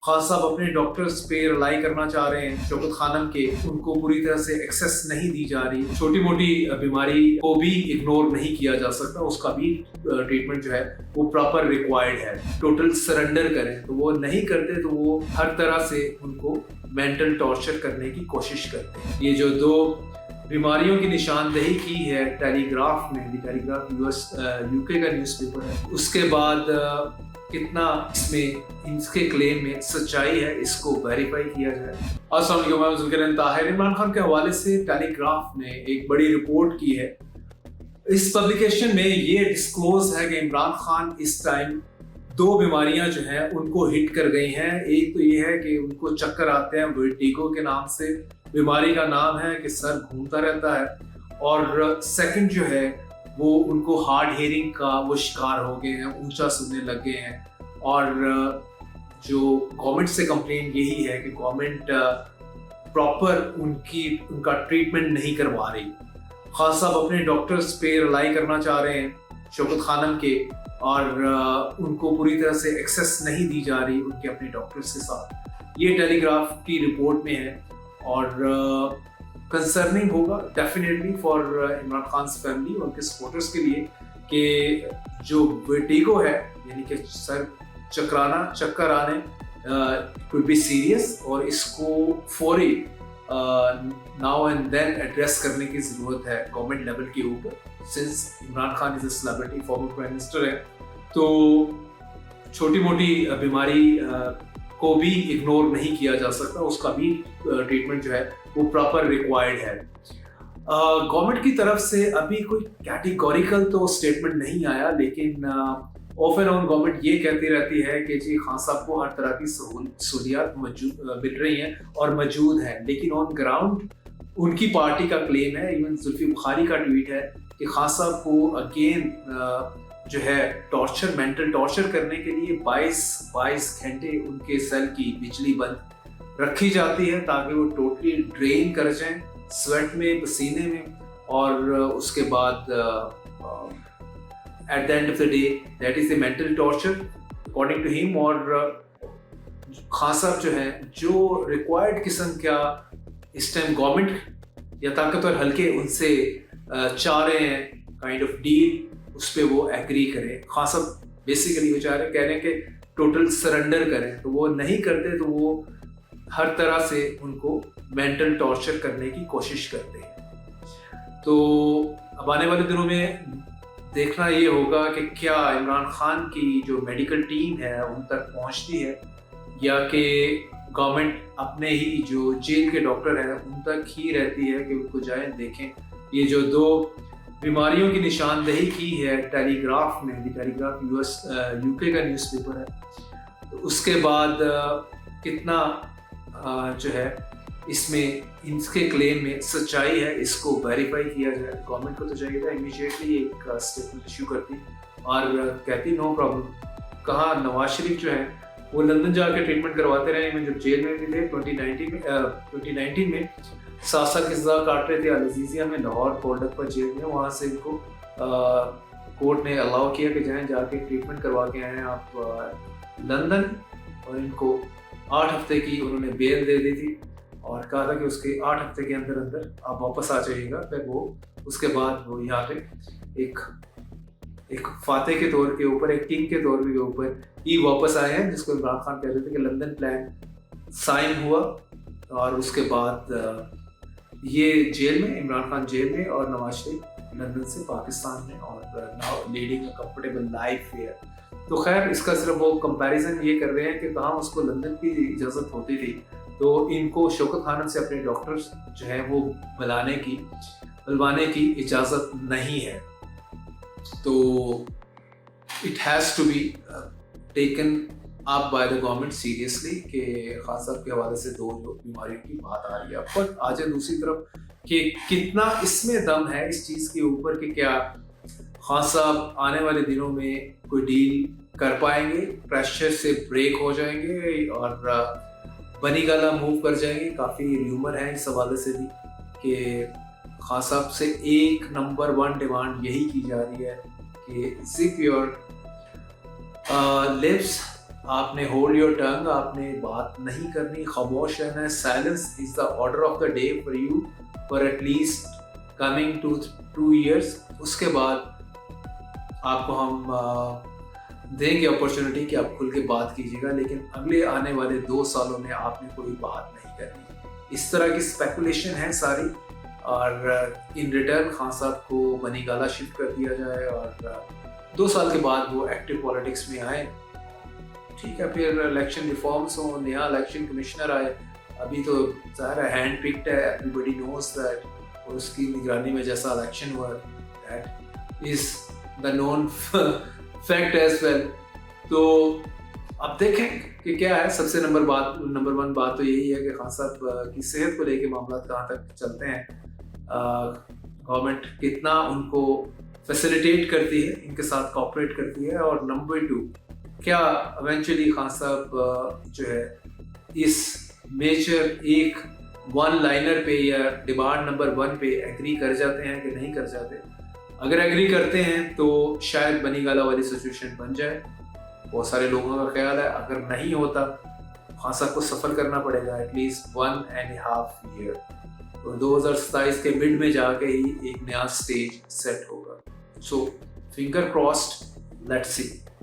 खान साहब अपने डॉक्टर्स पे रिलाई करना चाह रहे हैं शौकत खानम के, उनको पूरी तरह से एक्सेस नहीं दी जा रही। छोटी मोटी बीमारी को भी इग्नोर नहीं किया जा सकता, उसका भी ट्रीटमेंट जो है वो प्रॉपर रिक्वायर्ड है। टोटल सरेंडर करें तो वो नहीं करते, तो वो हर तरह से उनको मेंटल टॉर्चर करने की कोशिश करते हैं। ये जो दो बीमारियों की निशानदेही की है टेलीग्राफ में, टेलीग्राफ यूके का न्यूज़पेपर है, उसके बाद कितना इसमें इसके क्लेम में सच्चाई है, इसको वेरीफाई किया जाए। अस्सलाम वालेकुम, मैं जुल्किरन ताहिर। इमरान खान के हवाले से टेलीग्राफ ने एक बड़ी रिपोर्ट की है। इस पब्लिकेशन में ये डिस्क्लोज है कि इमरान खान इस टाइम दो बीमारियां जो हैं उनको हिट कर गई हैं। एक तो ये है कि उनको चक्कर आते हैं, वर्टिगो के नाम से बीमारी का नाम है कि सर घूमता रहता है, और सेकंड जो है वो उनको हार्ड हेयरिंग का वो शिकार हो गए हैं, ऊंचा सुनने लग गए हैं। और जो गवर्नमेंट से कंप्लेन यही है कि गवर्नमेंट प्रॉपर उनका ट्रीटमेंट नहीं करवा रही। खान साहब अपने डॉक्टर्स पे रिलाई करना चाह रहे हैं शौकत खानम के, और उनको पूरी तरह से एक्सेस नहीं दी जा रही उनके अपने डॉक्टर्स के साथ। ये टेलीग्राफ की रिपोर्ट में है, और कंसर्निंग होगा definitely for Imran Khan family और उनके सपोर्टर्स के लिए कि जो वर्टिगो है, यानी कि सर चक्कर आने कुड बी सीरियस, और इसको फौरी नाउ एंड देन एड्रेस करने की ज़रूरत है गवर्नमेंट लेवल के ऊपर। Since Imran Khan is a celebrity, former prime minister है, तो छोटी मोटी बीमारी को भी इग्नोर नहीं किया जा सकता, उसका भी ट्रीटमेंट जो है वो प्रॉपर रिक्वायर्ड है। गवर्नमेंट की तरफ से अभी कोई कैटेगोरिकल तो स्टेटमेंट नहीं आया, लेकिन ऑफ एंड ऑन गवर्नमेंट ये कहती रहती है कि जी खान साहब को हर तरह की सहूलियात मिल रही हैं और मौजूद हैं, लेकिन ऑन ग्राउंड उनकी पार्टी का क्लेम है, इवन जुल्फी बुखारी का ट्वीट है कि खान साहब को अगेन जो है टॉर्चर, मेंटल टॉर्चर करने के लिए 22 घंटे उनके सेल की बिजली बंद रखी जाती है, ताकि वो टोटली ड्रेन कर जाएं स्वेट में, पसीने में, और उसके बाद at the end of the day that is the mental torture according to him. और खान साहब जो है जो रिक्वायर्ड किस्म का इस टाइम गवर्नमेंट या ताकतवर हल्के उनसे चाह रहे हैं काइंड ऑफ डील, उस पर वो एग्री करें। खान साहब बेसिकली वो कह रहे हैं कि टोटल सरेंडर करें, तो वो नहीं करते, तो वो हर तरह से उनको मेंटल टॉर्चर करने की कोशिश करते हैं। तो अब आने वाले दिनों में देखना ये होगा कि क्या इमरान खान की जो मेडिकल टीम है उन तक पहुंचती है, या कि गवर्नमेंट अपने ही जो जेल के डॉक्टर हैं उन तक ही रहती है कि उनको जाएं देखें। ये जो दो बीमारियों की निशानदेही की है टेलीग्राफ में, टेलीग्राफ यूके का न्यूज़पेपर है, तो उसके बाद कितना जो है इसमें इसके क्लेम में सच्चाई है, इसको वेरीफाई किया जाए। गवर्नमेंट को तो चाहिए था इमीडिएटली एक स्टेटमेंट इशू करती और कहती नो प्रॉब्लम। कहाँ नवाज शरीफ जो है वो लंदन जाकर ट्रीटमेंट करवाते रहे, इवन जब जेल में भी थे 2019 में 7 साल की सजा काट रहे थे अल-अज़ीज़िया में, लाहौर कोल्डक पर जेल में। वहाँ से इनको कोर्ट ने अलाउ किया कि जाएं, जाके ट्रीटमेंट करवा के आए आप लंदन, और इनको 8 हफ्ते की उन्होंने बेल दे दी थी और कहा था कि उसके 8 हफ्ते के अंदर अंदर आप वापस आ जाइएगा। फिर वो उसके बाद वो यहाँ पे एक फाते के तौर के ऊपर, एक किंग के तौर के ऊपर ही वापस आए हैं, जिसको इमरान खान कहते थे कि लंदन प्लान साइन हुआ। और उसके बाद ये जेल में, इमरान खान जेल में और नवाज शरीफ लंदन से पाकिस्तान में, और now leading a comfortable life here. तो खैर इसका सिर्फ वो कंपैरिजन ये कर रहे हैं कि कहाँ उसको लंदन की इजाज़त होती थी, तो इनको शौकत खानम से अपने डॉक्टर्स जो है वो बुलवाने की इजाज़त नहीं है। तो it has to be taken up by the government seriously कि खान साहब के हवाले से दो बीमारियों की बात आ रही है। पर आ जाए दूसरी तरफ कि कितना इसमें दम है इस चीज़ के ऊपर कि क्या खान साहब आने वाले दिनों में कोई डील कर पाएंगे, प्रेशर से ब्रेक हो जाएंगे और बनी गला मूव कर जाएंगे। काफ़ी र्यूमर है इस हवाले से भी कि खान साहब से एक नंबर 1 डिमांड यही की जा रही है कि जिप योर लिप्स आपने होल्ड योर टंग, आपने बात नहीं करनी, खामोश रहना है. Silence is the order of the day for you for at least coming 2 years. उसके बाद आपको हम देंगे अपॉर्चुनिटी कि आप खुल के बात कीजिएगा, लेकिन अगले आने वाले 2 सालों में आपने कोई बात नहीं करनी. इस तरह की स्पेकुलेशन है सारी, और इन रिटर्न खान साहब को बनीगाला शिफ्ट कर दिया जाए और 2 साल के बाद वो एक्टिव पॉलिटिक्स में आए. ठीक है, फिर इलेक्शन रिफॉर्म्स हो, नया इलेक्शन कमिश्नर आए. अभी तो ज़ाहिर है हैंड पिक्ड है, एवरीबडी नोज दैट, और उसकी निगरानी में जैसा इलेक्शन हुआ that is the known fact as well. तो अब देखें कि क्या है. सबसे नंबर 1 बात तो यही है कि खान साहब की सेहत को लेके मामला कहाँ तक चलते हैं, गवर्नमेंट कितना उनको फैसिलिटेट करती है, इनके साथ कोऑपरेट करती है. और नंबर 2, क्या इवेंचुअली खान साहब जो है इस मेजर एक 1 लाइनर पे या डिमांड नंबर 1 पे एग्री कर जाते हैं कि नहीं कर जाते. अगर एग्री करते हैं तो शायद बनीगाला वाली सिचुएशन बन जाए, बहुत सारे लोगों का ख्याल है. अगर नहीं होता, खान साहब को सफ़र करना पड़ेगा एटलीस्ट 1.5 year. तो 2027 के मिड में जाके ही एक नया स्टेज सेट होगा. सो फिंगर क्रॉस्ड, लेट्स सी.